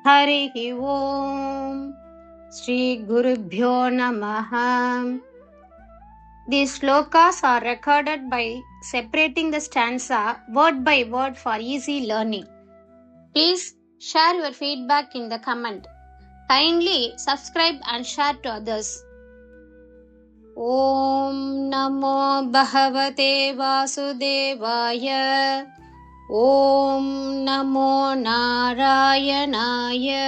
हरिः ओम् श्रीगुरुभ्यो नमः. These slokas are recorded by separating the stanza word by word for easy learning. Please share your feedback in the comment. Kindly subscribe and share to others. Om Namo Bhagavate Vasudevaya. Om Namo Narayanaya.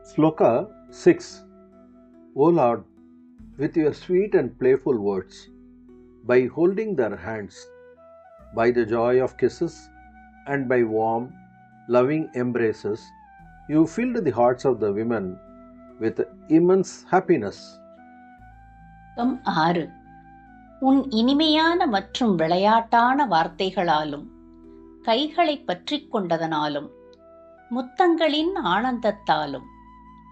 Sloka 6. O Lord, with your sweet and playful words, by holding their hands, by the joy of kisses, and by warm, loving embraces, you filled the hearts of the women with immense happiness. 6. உன் இனிமையான மற்றும் விளையாட்டான வார்த்தைகளாலும் கைகளை பற்றிக் கொண்டதனாலும் முத்தங்களின் ஆனந்தத்தாலும்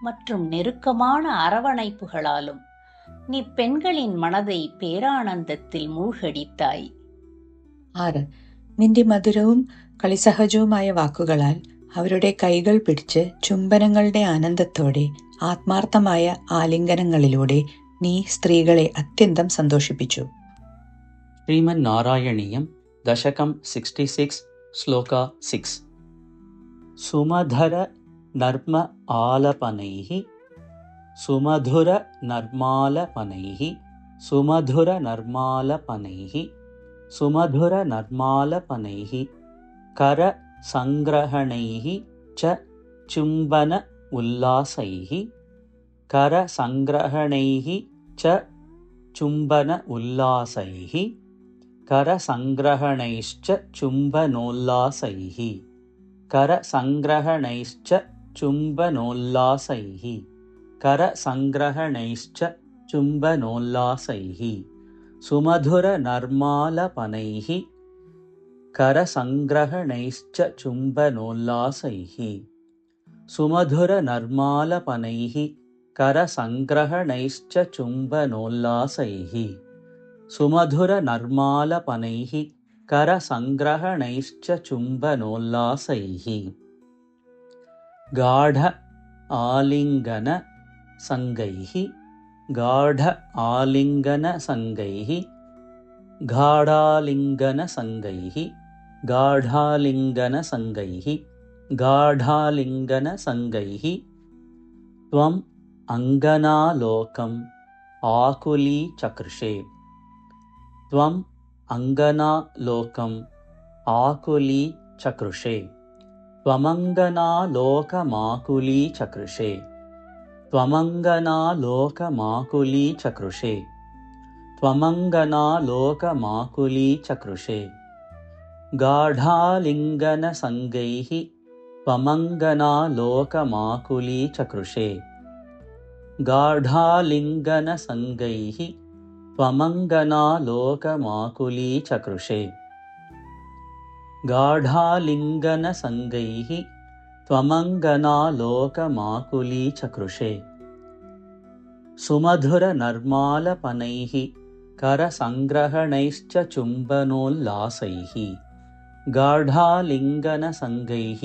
மற்றும் நெருக்கமான அரவணைப்புகளாலும் நீ പെൺகளிൻ മனதை പേരാനന്ദത്തിൽ മൂഴ്കടിത്തായി. 6. നിന്റെ മധുരവും കളിസഹജവുമായ വാക്കുകളാൽ അവരുടെ കൈകൾ പിടിച്ച് ചുംബനങ്ങളുടെ ആനന്ദത്തോടെ ആത്മാർത്ഥമായ ആലിംഗനങ്ങളിലൂടെ നീ സ്ത്രീകളെ അത്യന്തം സന്തോഷിപ്പിച്ചു. ಶ್ರೀಮನ್ ನಾರಾಯಣೀಯಂ ದಶಕಂ 66 ಶ್ಲೋಕ 6. ಸುಮಧರ ನರ್ಮ ಆಲಪನೈಃ ಸುಮಧುರ ನರ್ಮಾಲಪನೈಃ ಸುಮಧುರ ನರ್ಮಾಲಪನೈಃ ಸುಮಧುರ ನರ್ಮಾಲಪನೈಃ ಕರ ಸಂಗ್ರಹಣೈಃ ಚ ಚುಂಬನ ಉಲ್ಲಾಸೈಃ ಕರ ಸಂಗ್ರಹಣೈಃ ಚ ಚುಂಬನ ಉಲ್ಲಾಸೈಃ ಕರ ಸಂಗ್ರಹಣೈಶ್ಚ ಚುಂಬನೋಲ್ಲಾಸೈಃ ಕರ ಸಂಗ್ರಹಣೈಶ್ಚ ಚುಂಬನೋಲ್ಲಾಸೈಃ ಕರ ಸಂಗ್ರಹಣೈಶ್ಚ ಚುಂಬನೋಲ್ಲಾಸೈಃ ಸುಮಧುರ ನರ್ಮಾಲಪನೈಃ ಕರ ಸಂಗ್ರಹಣೈಶ್ಚ ಚುಂಬನೋಲ್ಲಾಸೈಃ ಸುಮಧುರ ನರ್ಮಾಲಪನೈಃ ಕರ ಸಂಗ್ರಹಣೈಶ್ಚ ಚುಂಬನೋಲ್ಲಾಸೈಃ ಸುಮಧುರ ನರ್ಮಾಲಪನೈಃ ಕರ ಸಂಗ್ರಹಣೈಶ್ಚ ಚುಂಬನೋಲ್ಲಾಸೈಃ ಗಾಢ ಆಲಿಂಗನ ಸಂಗೈಃ ಗಾಢ ಆಲಿಂಗನ ಸಂಗೈಃ ಗಾಢಾಲಿಂಗನ ಸಂಗೈಃ ಗಾಢಾಲಿಂಗನ ಸಂಗೈಃ ಗಾಢಾಲಿಂಗನ ಸಂಗೈಃ ತ್ವಂ ಅಂಗನಾಲೋಕಂ ಆಕುಲೀಚಕೃಷೇ ತ್ವಂ ಅಂಗನಾಲೋಕಂ ಆಕುಲೀಚಕೃಷೇ ತ್ವಮಂಗನಾಲೋಕಮಾಕುಲೀಚಕೃಷೇ ತ್ವಮಂಗನಾಲೋಕಮಾಕುಲೀಚಕೃಷೇ ತ್ವಮಂಗನಾಲೋಕಮಾಕುಲೀಚಕೃಷೇ ಗಾಢಾಲಿಂಗನ ಸಂಗೈಃ ತ್ವಮಂಗನಾಲೋಕಮಾಕುಲೀಚಕೃಷೇ ಗಾಢಾಲಿಂಗನ ಸಂಗೈಃ ತ್ವಮಂಗನಾಲೋಕಮಾಕುಲೀಚಕೃಷೇ ಗಾಢಾಲಿಂಗನ ಸಂಗೈಃ ತ್ವಮಂಗನಾಲೋಕಮಾಕುಲೀಚಕೃಷೇ ಸುಮಧುರ ನರ್ಮಾಲಪನೈಃ ಕರ ಸಂಗ್ರಹಣೈಶ್ಚ ಚುಂಬನೋಲ್ಲಾಸೈಃ ಗಾಢಾಲಿಂಗನ ಸಂಗೈಃ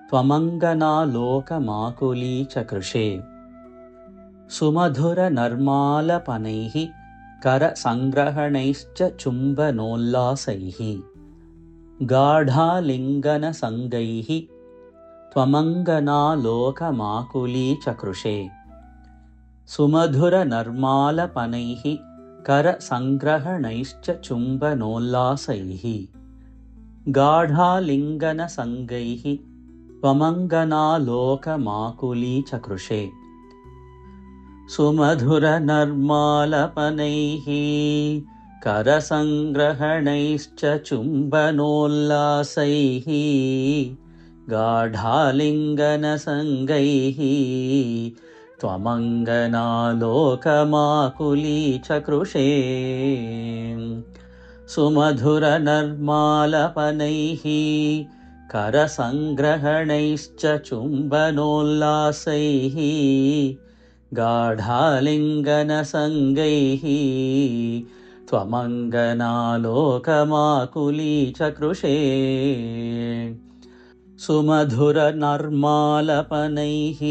ತ್ವಮಂಗನಾಲೋಕಮಾಕುಲೀಚಕೃಷೇ ಸುಮಧುರ ನರ್ಮಾಲಪನೈಃ ಕರ ಸಂಗ್ರಹಣೈಶ್ಚ ಚುಂಬನೋಲ್ಲಾಸೈಃ ಗಾಢಾಲಿಂಗನ ಸಂಗೈಃ ತ್ವಮಂಗನಾಲೋಕಮಾಕುಲೀಚಕೃಷೇ ಸುಮಧುರ ನರ್ಮಾಲಪನೈಃ ಕರ ಸಂಗ್ರಹಣೈಶ್ಚ ಚುಂಬನೋಲ್ಲಾಸೈಃ ಗಾಢಾಲಿಂಗನ ಸಂಗೈಃ ತ್ವಮಂಗನಾಲೋಕಮಾಕುಲೀಚಕೃಷೇ ಸುಮಧುರ ನರ್ಮಾಲಪನೈಃ ಕರ ಸಂಗ್ರಹಣೈಶ್ಚ ಚುಂಬನೋಲ್ಲಾಸೈಃ ಗಾಢಾಲಿಂಗನ ಸಂಗೈಃ ತ್ವಮಂಗನಾಲೋಕಮಾಕುಲೀಚಕೃಷೇ ಸುಮಧುರ ನರ್ಮಾಲಪನೈಃ ಕರ ಸಂಗ್ರಹಣೈಶ್ಚ ಚುಂಬನೋಲ್ಲಾಸೈಃ ಗಾಢಾಲಿಂಗನ ಸಂಗೈಃ ತ್ವಮಂಗನಾಲೋಕಮಾಕುಲೀಚಕೃಷೇ सुमधुरनर्मालपनैः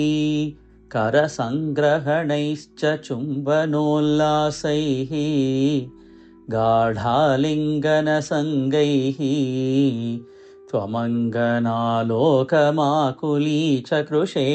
करसङ्ग्रहणैश्च चुम्बनोल्लासैः गाढालिङ्गनसङ्गैः त्वमङ्गनालोकमाकुली च कृषे